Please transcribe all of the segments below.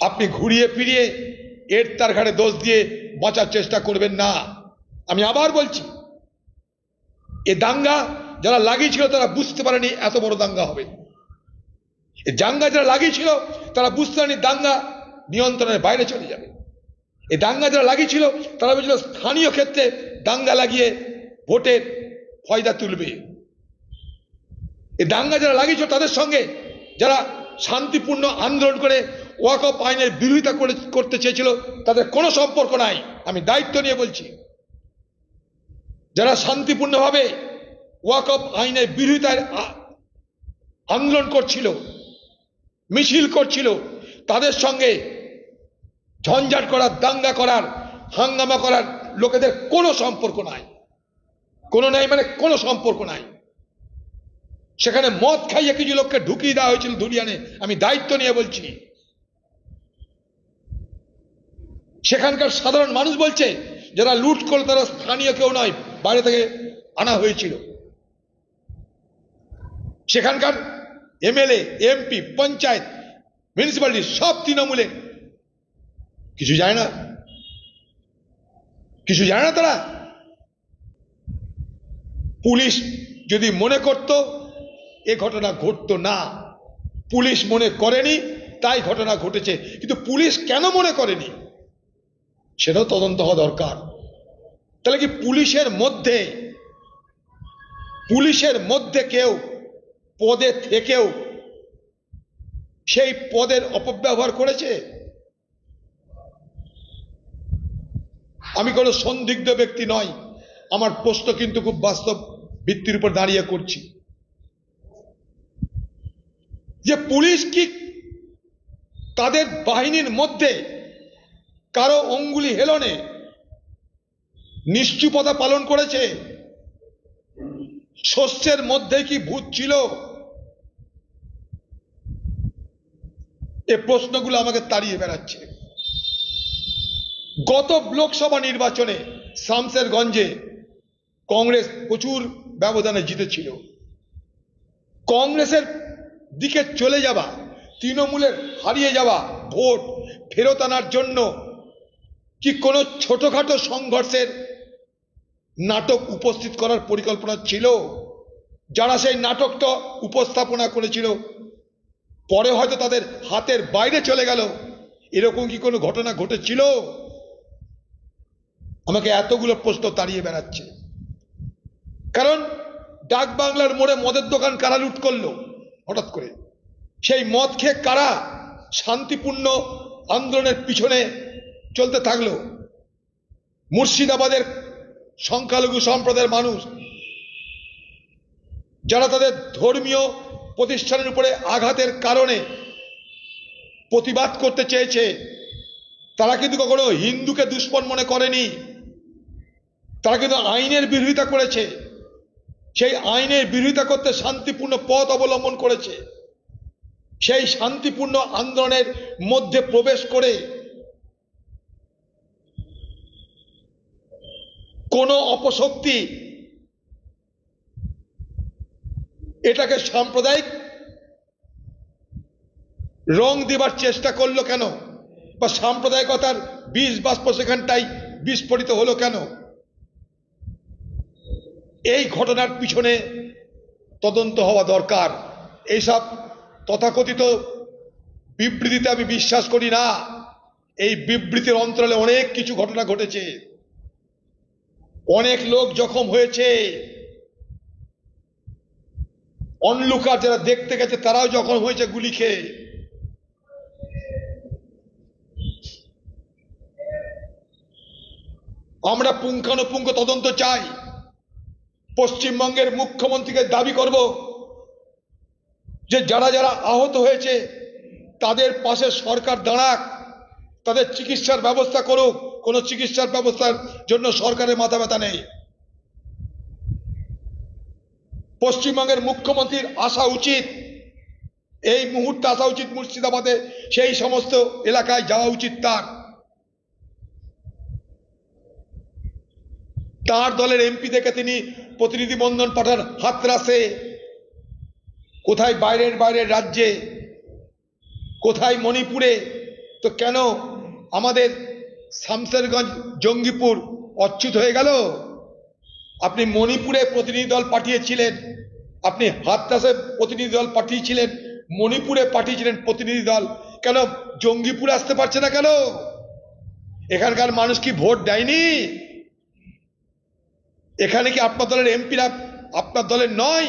আপনি ঘুরিয়ে ফিরিয়ে এর তার ঘাড়ে দোষ দিয়ে বাঁচার চেষ্টা করবেন না। আমি আবার বলছি, এ দাঙ্গা যারা লাগিয়েছিল তারা বুঝতে পারেনি এত বড় দাঙ্গা হবে। এই দাঙ্গা যারা লাগিয়েছিল তারা বুঝতে পারেনি দাঙ্গা নিয়ন্ত্রণের বাইরে চলে যাবে। এই দাঙ্গা যারা লাগিয়েছিল তারা বুঝল স্থানীয় ক্ষেত্রে দাঙ্গা লাগিয়ে ভোটের ফয়দা তুলবে। এই দাঙ্গা যারা লাগিয়েছিল তাদের সঙ্গে যারা শান্তিপূর্ণ আন্দোলন করে ওয়াকফ আইনের বিরোধিতা করতে চেয়েছিল তাদের কোনো সম্পর্ক নাই। আমি দায়িত্ব নিয়ে বলছি, যারা শান্তিপূর্ণভাবে ওয়াকফ আইনের বিরোধিতায় আন্দোলন করছিল, মিছিল করছিল, তাদের সঙ্গে ঝঞ্ঝাট করার, দাঙ্গা করার, হাঙ্গামা করার লোকেদের কোনো সম্পর্ক নাই। কোনো নাই মানে কোনো সম্পর্ক নাই। সেখানে মদ খাইয়ে কিছু লোককে ঢুকিয়ে দেওয়া হয়েছিল ধুলিয়ানে। আমি দায়িত্ব নিয়ে বলছি, সেখানকার সাধারণ মানুষ বলছে যারা লুট করল তারা স্থানীয় কেউ নয়, বাইরে থেকে আনা হয়েছিল। সেখানকার এমএলএ, এমপি, পঞ্চায়েত, মিউনিসিপ্যালিটি সব তৃণমূলে। কিছু যায় না, কিছু জানে না তারা। পুলিশ যদি মনে করত এ ঘটনা ঘটতো না, পুলিশ মনে করেনি তাই ঘটনা ঘটেছে। কিন্তু পুলিশ কেন মনে করেনি সেটাও তদন্ত হওয়া দরকার। তাহলে কি পুলিশের মধ্যে কেউ পদে থেকেও সেই পদের অপব্যবহার করেছে? আমি কোনো সন্দিগ্ধ ব্যক্তি নয়, আমার প্রশ্ন কিন্তু খুব বাস্তব ভিত্তির উপর দাঁড়িয়ে করছি যে পুলিশ কি তাদের বাহিনীর মধ্যে কারো অঙ্গুলি হেলনে নিশ্চুপতা পালন করেছে? শস্যের মধ্যে কি ভূত ছিল? এই প্রশ্নগুলো আমাকে তাড়িয়ে বেড়াচ্ছে। গত লোকসভা নির্বাচনে শামসেরগঞ্জে কংগ্রেস প্রচুর ব্যবধানে জিতেছিল। কংগ্রেসের দিকে চলে যাওয়া, তৃণমূলের হারিয়ে যাওয়া ভোট ফেরত আনার জন্য কি কোনো ছোটখাটো সংঘর্ষের নাটক উপস্থিত করার পরিকল্পনা ছিল? যারা সেই নাটকটা উপস্থাপনা করেছিল পরে হয়তো তাদের হাতের বাইরে চলে গেল, এরকম কি কোনো ঘটনা ঘটেছিল? আমাকে এতগুলো প্রশ্ন তাড়িয়ে বেড়াচ্ছে। কারণ ডাক বাংলার মোড়ে মদের দোকান কারা লুট করলো হঠাৎ করে? সেই মদ খেয়ে কারা শান্তিপূর্ণ আন্দোলনের পিছনে চলতে থাকলো? মুর্শিদাবাদের সংখ্যালঘু সম্প্রদায়ের মানুষ যারা তাদের ধর্মীয় প্রতিষ্ঠানের উপরে আঘাতের কারণে প্রতিবাদ করতে চেয়েছে, তারা কিন্তু কখনো হিন্দুকে দুশ্মন মনে করেনি। তারা কিন্তু আইনের বিরোধিতা করেছে, সেই আইনের বিরোধিতা করতে শান্তিপূর্ণ পথ অবলম্বন করেছে। সেই শান্তিপূর্ণ আন্দোলনের মধ্যে প্রবেশ করে কোন অপশক্তি এটাকে সাম্প্রদায়িক রং দেবার চেষ্টা করলো কেন? বা সাম্প্রদায়িকতার বীজ বাষ্প সেখানটাই বিস্ফোরিত হলো কেন? এই ঘটনার পিছনে তদন্ত হওয়া দরকার। এইসব তথাকথিত বিবৃতিতে আমি বিশ্বাস করি না। এই বিবৃতির অন্তরালে অনেক কিছু ঘটনা ঘটেছে, অনেক লোক জখম হয়েছে, অনলুকার যারা দেখতে গেছে তারাও জখম হয়েছে গুলি খেয়ে। আমরা পুঙ্খানুপুঙ্খ তদন্ত চাই। পশ্চিমবঙ্গের মুখ্যমন্ত্রীকে দাবি করব যে যারা যারা আহত হয়েছে তাদের পাশে সরকার দাঁড়াক, তাদের চিকিৎসার ব্যবস্থা করুক। কোনো চিকিৎসার ব্যবস্থার জন্য সরকারের মাথা ব্যথা নেই। পশ্চিমবঙ্গের মুখ্যমন্ত্রীর আসা উচিত, এই মুহূর্তে আসা উচিত মুর্শিদাবাদে, সেই সমস্ত এলাকায় যাওয়া উচিত তার দলের এমপি থেকে তিনি প্রতিনিধি বন্ধন পাঠান হাতরাসে, কোথায় বাইরের রাজ্যে, কোথায় মণিপুরে, তো কেন আমাদের শামসেরগঞ্জ জঙ্গিপুর অচ্যুত হয়ে গেল? আপনি মণিপুরে প্রতিনিধি দল পাঠিয়েছিলেন, আপনি হাতরাসে প্রতিনিধি দল পাঠিয়েছিলেন, মণিপুরে পাঠিয়েছিলেন প্রতিনিধি দল, কেন জঙ্গিপুরে আসতে পারছে না কেন? এখানকার মানুষ কি ভোট দেয়নি? এখানে কি আপনার দলের এমপিরা আপনার দলের নয়?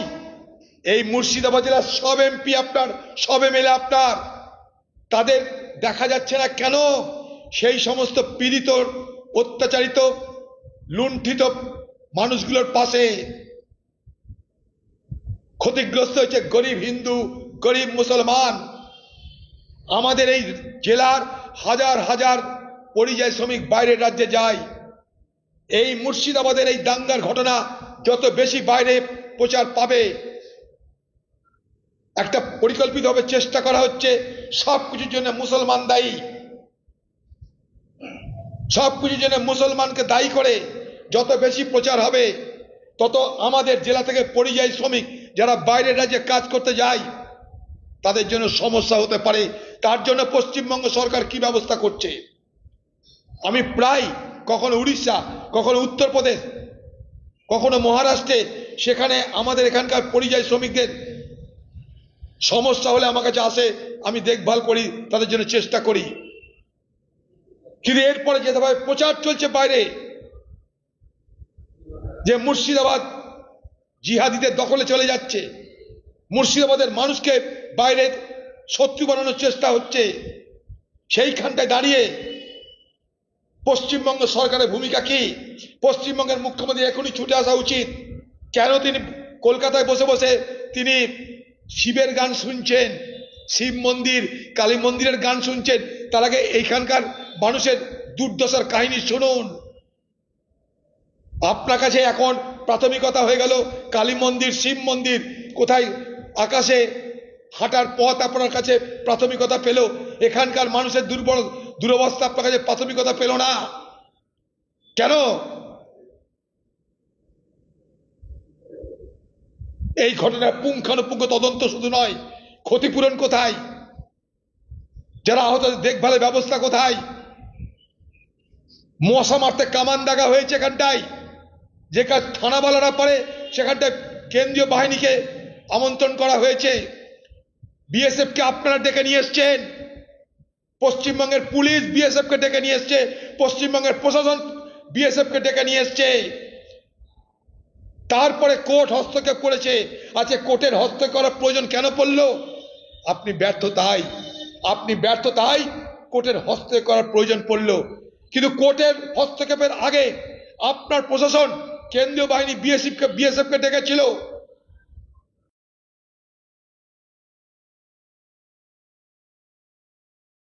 এই মুর্শিদাবাদ জেলার সব এমপি আপনার, সব এমএলএ আপনার, তাদের দেখা যাচ্ছে না কেন? সেই সমস্ত পীড়িত, অত্যাচারিত, লুণ্ঠিত মানুষগুলোর পাশে। ক্ষতিগ্রস্ত হয়েছে গরিব হিন্দু, গরিব মুসলমান। আমাদের এই জেলার হাজার হাজার পরিযায়ী শ্রমিক বাইরের রাজ্যে যায়। এই মুর্শিদাবাদের এই দাঙ্গার ঘটনা যত বেশি বাইরে প্রচার পাবে, একটা পরিকল্পিতভাবে চেষ্টা করা হচ্ছে সবকিছুর জন্য মুসলমান দায়ী, সবকিছুর জন্য মুসলমানকে দায়ী করে যত বেশি প্রচার হবে, তত আমাদের জেলা থেকে পরিযায়ী শ্রমিক যারা বাইরের রাজ্যে কাজ করতে যায় তাদের জন্য সমস্যা হতে পারে। তার জন্য পশ্চিমবঙ্গ সরকার কি ব্যবস্থা করছে? আমি প্রায় কখনো উড়িষ্যা, কখনো উত্তরপ্রদেশ, কখনো মহারাষ্ট্রে, সেখানে আমাদের এখানকার পরিযায়ী শ্রমিকদের সমস্যা হলে আমার কাছে আসে, আমি দেখভাল করি, তাদের জন্য চেষ্টা করি। কিন্তু এরপরে যেভাবে প্রচার চলছে বাইরে যে মুর্শিদাবাদ জিহাদিদের দখলে চলে যাচ্ছে, মুর্শিদাবাদের মানুষকে বাইরে শত্রু বানানোর চেষ্টা হচ্ছে, সেইখানটায় দাঁড়িয়ে পশ্চিমবঙ্গ সরকারের ভূমিকা কি? পশ্চিমবঙ্গের মুখ্যমন্ত্রী এখনই ছুটে আসা উচিত। কেন তিনি কলকাতায় বসে বসে তিনি শিবের গান শুনছেন, শিব মন্দির, কালী মন্দিরের গান শুনছেন? তার আগে এইখানকার মানুষের দুর্দশার কাহিনী শুনুন। আপনার কাছে এখন প্রাথমিকতা হয়ে গেল কালী মন্দির, শিব মন্দির, কোথায় আকাশে হাঁটার পথ আপনার কাছে প্রাথমিকতা পেল, এখানকার মানুষের দুরবস্থা আপনার কাছে প্রাথমিকতা পেল না কেন? এই ঘটনার পুঙ্খানুপুঙ্খ তদন্ত শুধু নয়, ক্ষতিপূরণ কোথায়? যারা আহত দেখভালের ব্যবস্থা কোথায়? মশা মারতে কামান দাগা হয়েছে এখানটায়, যে কাজ থানাওয়ালারা পারে সেখানটায় কেন্দ্রীয় বাহিনীকে আমন্ত্রণ করা হয়েছে। বিএসএফ কে আপনারা ডেকে নিয়ে এসছেন, পশ্চিমবঙ্গের পুলিশ বিএসএফ কে ডেকে নিয়ে এসছে, পশ্চিমবঙ্গের প্রশাসন বিএসএফ কে ডেকে নিয়ে এসছে। তারপরে কোর্ট হস্তক্ষেপ করেছে। আজকে কোর্টের হস্তক্ষেপ করার প্রয়োজন কেন পড়ল? আপনি ব্যর্থতায় কোর্টের হস্তক্ষেপ করার প্রয়োজন পড়ল। কিন্তু কোর্টের হস্তক্ষেপের আগে আপনার প্রশাসন কেন্দ্রীয় বাহিনী বিএসএফ কে ডেকেছিল।